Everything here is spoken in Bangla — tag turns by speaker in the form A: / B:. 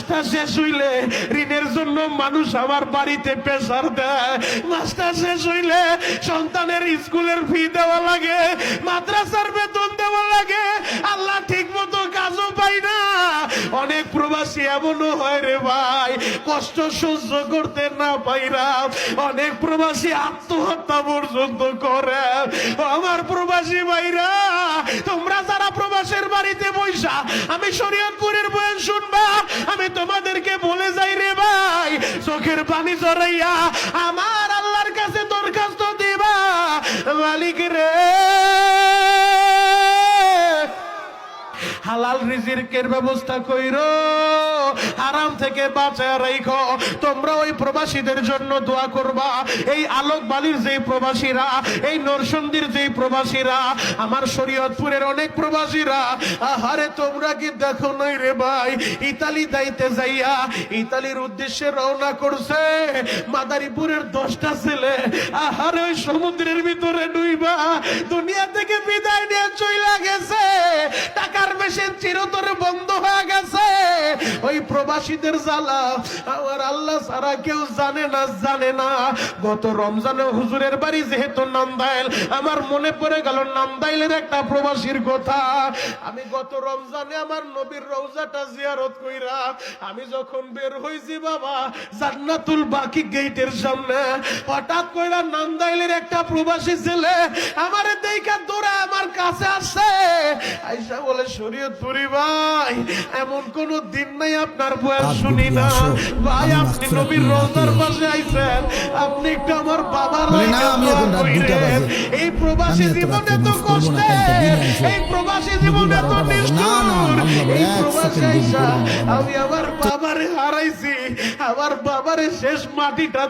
A: মাস্টার শেষ হইলে ঋণের জন্য মানুষ আমার বাড়িতে প্রেসার দেয়, মাস্টার শেষ হইলে সন্তানের স্কুলের ফি দেওয়া লাগে, মাদ্রাসার বেতন দেওয়া লাগে, আল্লাহ ঠিক মতো কাজও পাই না। অনেক প্রবাসী এমনও হয় রে ভাই, কষ্ট সহ্য করতে না পাইরা অনেক প্রবাসী আত্মহত্যা পর্যন্ত করে। আমার প্রবাসী ভাইরা, তোমরা যারা প্রবাসের বাড়িতে বৈশা আমি শরীয়তপুরের বয়ান শুনবা, আমি তোমাদেরকে বলে যাই রে ভাই, চোখের পানি জড়াইয়া আমার আল্লাহর কাছে দরখাস্ত দিবা, মালিক রে হালাল রিজিকের ব্যবস্থা কইরো, হারাম থেকে বাঁচায় রাখো। তোমরা ওই প্রবাসীদের জন্য দোয়া করবা, এই আলোক বালির যেই প্রবাসীরা, এই নরসন্দির যেই প্রবাসীরা, আমার শরীয়তপুরের অনেক প্রবাসীরা, আহারে তোমরা কি দেখো নাই রে ভাই, ইতালি যাইতে যাইয়া ইতালির উদ্দেশ্যে রওনা করছে মাদারীপুরের 10টা ছেলে, আহারে ওই সমুদ্রের ভিতরে ডুইবা দুনিয়া থেকে বিদায় নিয়ে চইলা গেছে, টাকার মেশিন চিরতরে বন্ধ হয়ে গেছে। ওই প্রবাসীদের জ্বালা আমার আল্লাহ ছাড়া কেউ জানে না। গত রমজানে হুজুরের বাড়ি যেহেতু নামদাইল, আমার মনে পড়ে গেল নামদাইলের একটা প্রবাসীর কথা। আমি গত রমজানে আমার নবীর রওজাটা জিয়ারত কইরা আমি যখন বের হইছি বাবা জান্নাতুল বাকি গেটের সামনে, হঠাৎ কইরা নামদাইলের একটা প্রবাসী ছেলে আমারে দেখা দৌড়া আমার কাছে আসছে, আইসা বলে শরীয়তপুরি ভাই এমন কোন দিন নাই আপনার বয়ান শুনি না ভাই, আপনি নবীর রওজার পাশে আইছেন, আপনি একটু আমার বাবার এই প্রবাসী জীবনে তো কষ্ট, এই প্রবাসী জীবনে তো নিষ্ঠুর, এই প্রবাসী আইসা আমি আমার বাবারে হারাইছি, আমার বাবারে শেষ মাটিটা